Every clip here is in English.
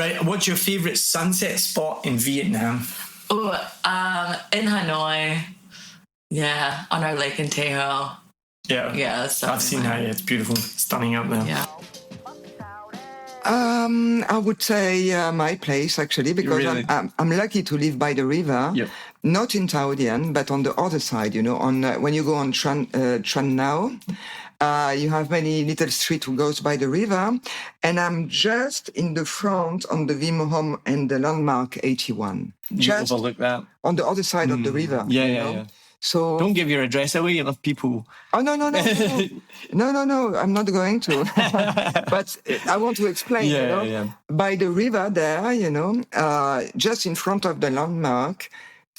Right. What's your favourite sunset spot in Vietnam? Oh, in Hanoi. Yeah, on our lake in Tejo. Yeah, I've seen that. Yeah, it's beautiful, stunning up there. Yeah. I would say my place actually, because Really? I'm lucky to live by the river. Yep. Not in Tao Dien, but on the other side. You know, on when you go on Tran Now, you have many little streets who goes by the river, and I'm just in the front on the Vim Home and the landmark 81. You overlook that on the other side of the river. Yeah. So don't give your address away, enough people. Oh no! No, I'm not going to. But I want to explain. By the river there, just in front of the landmark,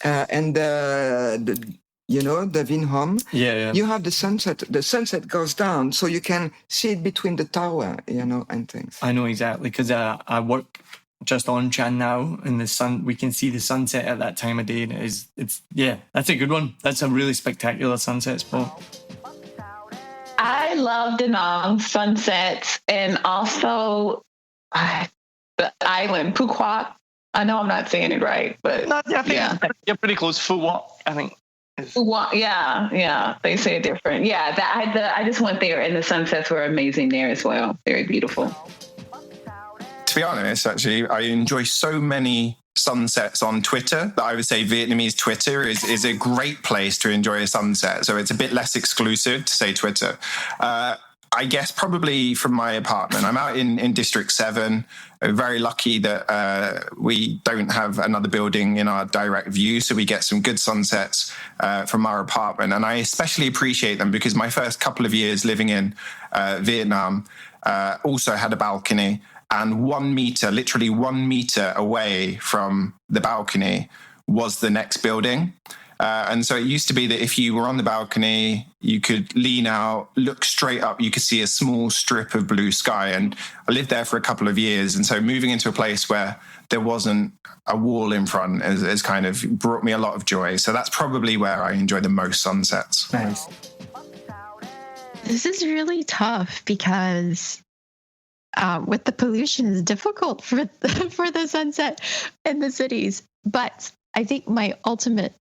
and the Vinhom. You have the sunset. The sunset goes down, so you can see it between the tower, and things. I know exactly, because I work just on Chan now, and the sun, we can see the sunset at that time of day, and it's that's a good one. That's a really spectacular sunset spot. I love Da Nang sunsets, and also the island Phu Quoc. I know I'm not saying it right, but I think you're pretty close. Phu Quoc, I think. Phu Quoc, yeah, they say it different. Yeah, I just went there, and the sunsets were amazing there as well. Very beautiful. To be honest, actually, I enjoy so many sunsets on Twitter that I would say Vietnamese Twitter is a great place to enjoy a sunset. So it's a bit less exclusive to say Twitter. I guess probably from my apartment. I'm out in District 7. I'm very lucky that we don't have another building in our direct view, so we get some good sunsets from our apartment. And I especially appreciate them because my first couple of years living in Vietnam also had a balcony. And 1 meter, literally 1 meter away from the balcony was the next building. And so it used to be that if you were on the balcony, you could lean out, look straight up, you could see a small strip of blue sky. And I lived there for a couple of years. And so moving into a place where there wasn't a wall in front has kind of brought me a lot of joy. So that's probably where I enjoy the most sunsets. Nice. This is really tough because with the pollution, it's difficult for the sunset in the cities. But I think my ultimate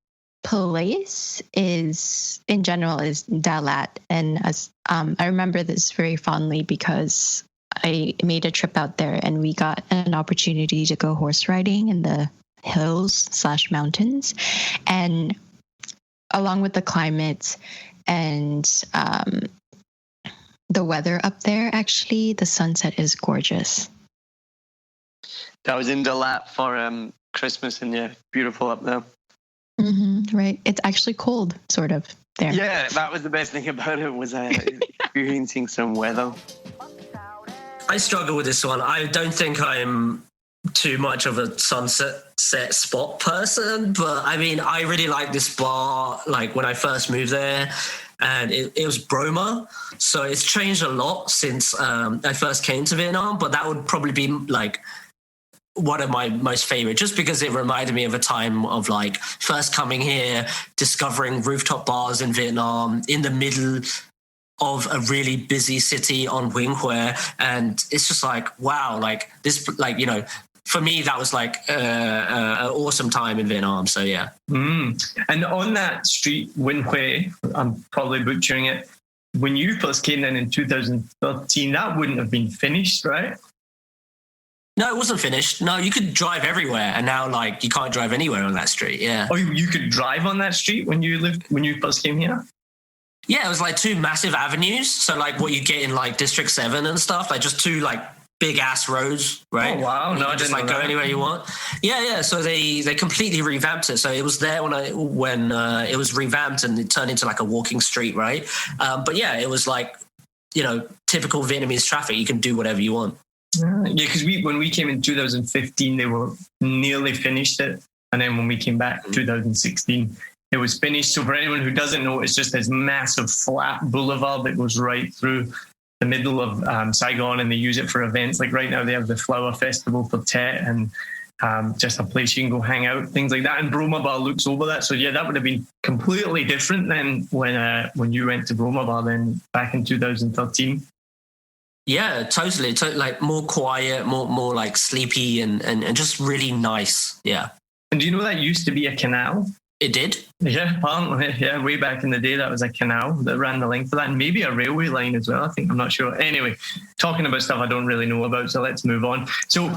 place is Dalat, and I remember this very fondly because I made a trip out there and we got an opportunity to go horse riding in the hills/mountains, and along with the climate and the weather up there, actually, the sunset is gorgeous. I was in Dalat for Christmas, and beautiful up there. Mm-hmm, right. It's actually cold, sort of, there. Yeah, that was the best thing about it, was experiencing some weather. I struggle with this one. I don't think I'm too much of a sunset spot person, but I mean, I really like this bar, like when I first moved there. And it was Broma. So it's changed a lot since I first came to Vietnam, but that would probably be like one of my most favorite, just because it reminded me of a time of like first coming here, discovering rooftop bars in Vietnam in the middle of a really busy city on Nguyen. And it's just like, wow, like this, like, for me, that was like an awesome time in Vietnam. So, yeah. And on that street, Nguyen Hue, I'm probably butchering it, when you first came in 2013, that wouldn't have been finished, right? No, it wasn't finished. No, you could drive everywhere. And now, like, you can't drive anywhere on that street. Yeah. Oh, you could drive on that street when you first came here? Yeah, it was like 2 massive avenues. So, like, what you get in, like, District 7 and stuff, like, just 2, like, big-ass roads, right? Oh, wow. No, I just, like, go anywhere you want. Yeah. So they completely revamped it. So it was there when it was revamped and it turned into, like, a walking street, right? But, yeah, it was, like, typical Vietnamese traffic. You can do whatever you want. Yeah, because when we came in 2015, they were nearly finished it. And then when we came back in 2016, it was finished. So for anyone who doesn't know, it's just this massive flat boulevard that goes right through the middle of Saigon, and they use it for events. Like right now, they have the Flower Festival for Tet, and just a place you can go hang out, things like that. And Broma Bar looks over that. So yeah, that would have been completely different than when you went to Broma Bar then back in 2013. Yeah, totally. Like more quiet, more like sleepy and just really nice. Yeah. And do you know that used to be a canal? It did? Yeah, apparently. Yeah, way back in the day, that was a canal that ran the length of that, and maybe a railway line as well, I think. I'm not sure. Anyway, talking about stuff I don't really know about, so let's move on. So,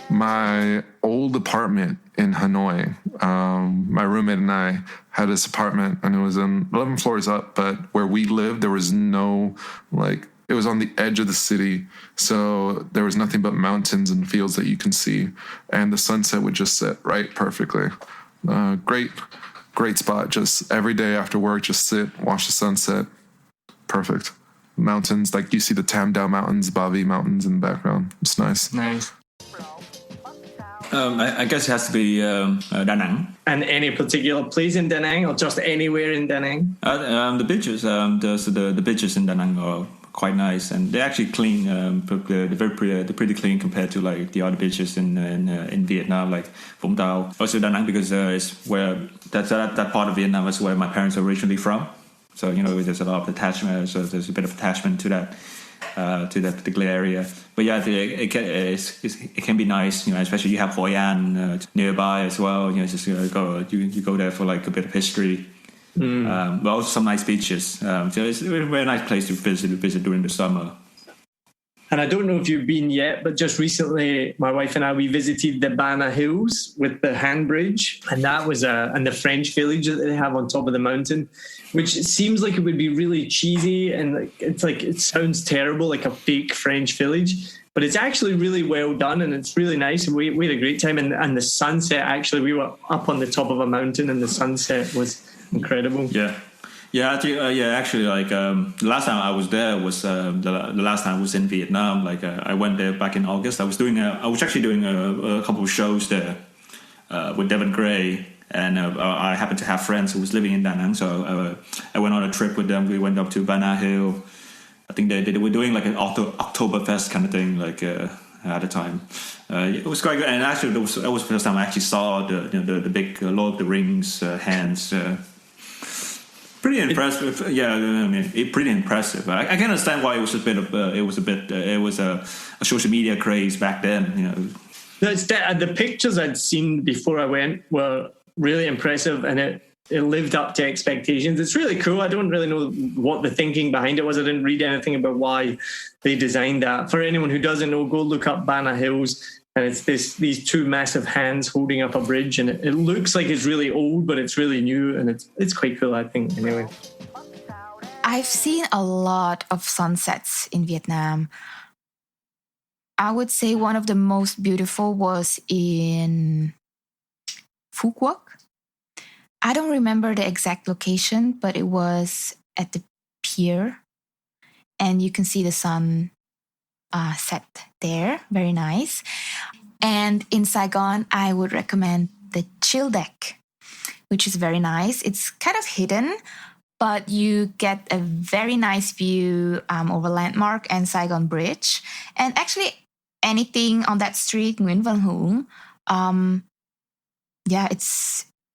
my old apartment in Hanoi, my roommate and I had this apartment, and it was 11 floors up, but where we lived, there was no, like, it was on the edge of the city, so there was nothing but mountains and fields that you can see, and the sunset would just set right perfectly. Great spot. Just every day after work, just sit, watch the sunset. Perfect. Mountains, like you see the Tam Dao Mountains, Bavi Mountains in the background. It's nice. Nice. I guess it has to be Da Nang. And any particular place in Da Nang, or just anywhere in Da Nang? The beaches. The beaches in Da Nang are quite nice, and they're actually clean. They're pretty clean compared to like the other beaches in Vietnam, like Vũng Tàu. Also Da Nang, because it's where that part of Vietnam is where my parents are originally from. So there's a lot of attachment. So there's a bit of attachment to that particular area. But yeah, it can be nice. Especially you have Hoi An nearby as well. Just you go there for like a bit of history. But also some nice beaches. So it's a very nice place to visit during the summer. And I don't know if you've been yet, but just recently, my wife and I, we visited the Bana Hills with the hand bridge. And that was and the French village that they have on top of the mountain, which seems like it would be really cheesy. And it sounds terrible, like a fake French village. But it's actually really well done, and it's really nice. And we had a great time. And the sunset, actually, we were up on the top of a mountain, and the sunset was incredible. Actually, like the last time I was there was the last time I was in Vietnam. Like I went there back in August. I was actually doing a couple of shows there with Devin Gray, and I happened to have friends who was living in Da Nang, so I went on a trip with them. We went up to Bana Hill. I think they were doing like an Oktoberfest kind of thing, like at the time. It was quite good, and actually that was the first time I actually saw the big Lord of the Rings hands. Pretty impressive, pretty impressive. I can understand why it was a social media craze back then. The pictures I'd seen before I went were really impressive, and it lived up to expectations. It's really cool. I don't really know what the thinking behind it was. I didn't read anything about why they designed that. For anyone who doesn't know, go look up Bana Hills. And it's these two massive hands holding up a bridge, and it looks like it's really old, but it's really new, and it's quite cool, I think, anyway. I've seen a lot of sunsets in Vietnam. I would say one of the most beautiful was in Phu Quoc. I don't remember the exact location, but it was at the pier, and you can see the sun set there. Very nice. And in Saigon, I would recommend the Chill Deck, which is very nice. It's kind of hidden, but you get a very nice view over Landmark and Saigon Bridge. And actually, anything on that street, Nguyen Van Huong,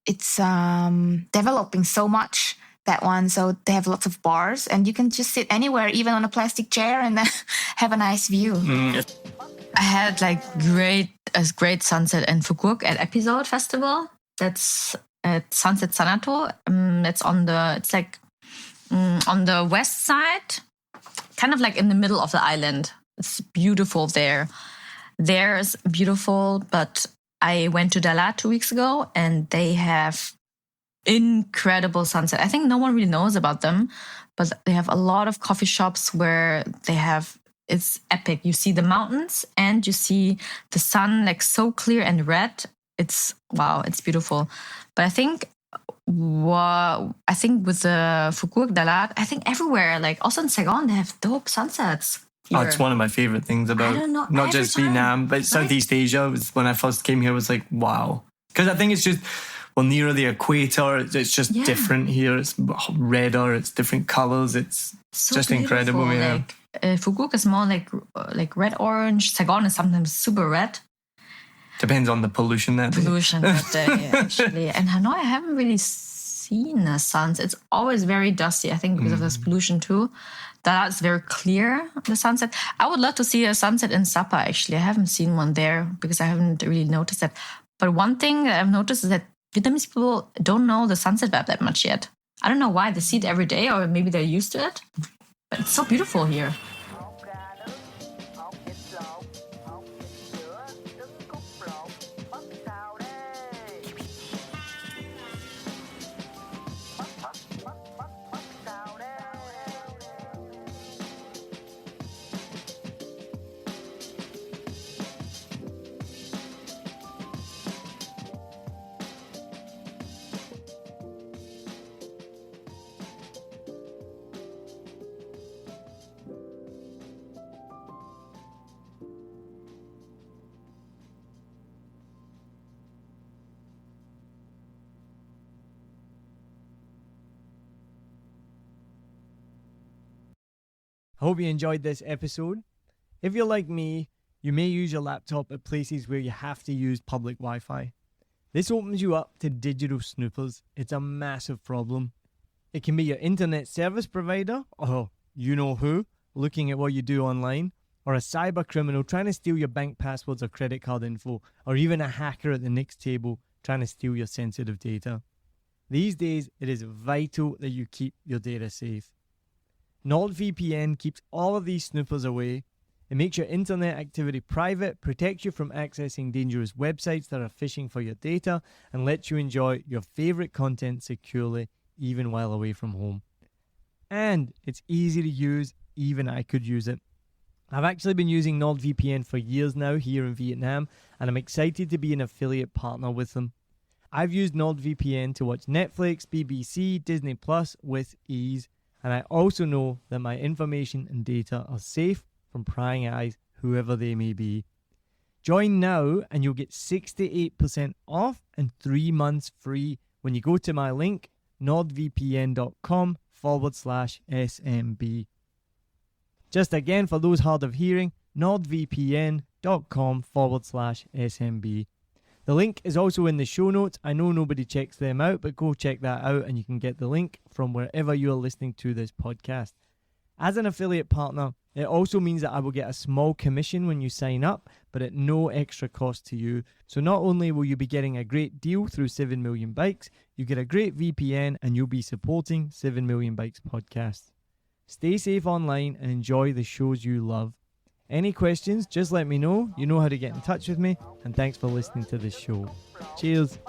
it's developing so much, that one. So they have lots of bars, and you can just sit anywhere, even on a plastic chair, and have a nice view. I had like a great sunset in Phu Quoc at Episode Festival. That's at Sunset Sanato. It's on the west side, kind of like in the middle of the island. It's beautiful there. There's beautiful, but I went to Dalat 2 weeks ago, and they have incredible sunset. I think no one really knows about them, but they have a lot of coffee shops where it's epic. You see the mountains and you see the sun like so clear and red. It's beautiful. But I think with the Phu Quoc, Dalat, I think everywhere, like also in Saigon, they have dope sunsets. Oh, it's one of my favorite things about not just Vietnam, but Southeast Asia. When I first came here, it was like, wow. Because I think it's just, nearer the equator, it's just different here. It's redder, it's different colors. It's so just beautiful. Incredible. Yeah. Phu Quoc is more like red-orange. Saigon is sometimes super red. Depends on the pollution that day, actually. And Hanoi, I haven't really seen the suns. It's always very dusty, I think, because of this pollution too. That's very clear, the sunset. I would love to see a sunset in Sapa, actually. I haven't seen one there because I haven't really noticed it. But one thing that I've noticed is that Vietnamese people don't know the sunset map that much yet. I don't know why. They see it every day, or maybe they're used to it. But it's so beautiful here. I hope you enjoyed this episode. If you're like me, you may use your laptop at places where you have to use public Wi-Fi. This opens you up to digital snoopers. It's a massive problem. It can be your internet service provider, or you know who, looking at what you do online, or a cyber criminal trying to steal your bank passwords or credit card info, or even a hacker at the next table trying to steal your sensitive data. These days, it is vital that you keep your data safe. NordVPN keeps all of these snoopers away. It makes your internet activity private, protects you from accessing dangerous websites that are phishing for your data, and lets you enjoy your favorite content securely, even while away from home. And it's easy to use, even I could use it. I've actually been using NordVPN for years now here in Vietnam, and I'm excited to be an affiliate partner with them. I've used NordVPN to watch Netflix, BBC, Disney Plus with ease. And I also know that my information and data are safe from prying eyes, whoever they may be. Join now and you'll get 68% off and 3 months free when you go to my link, nordvpn.com/SMB. Just again, for those hard of hearing, nordvpn.com/SMB. The link is also in the show notes. I know nobody checks them out, but go check that out and you can get the link from wherever you're listening to this podcast. As an affiliate partner, it also means that I will get a small commission when you sign up, but at no extra cost to you. So not only will you be getting a great deal through 7 Million Bikes, you get a great VPN and you'll be supporting 7 Million Bikes podcast. Stay safe online and enjoy the shows you love. Any questions, just let me know. You know how to get in touch with me. And thanks for listening to this show. Cheers.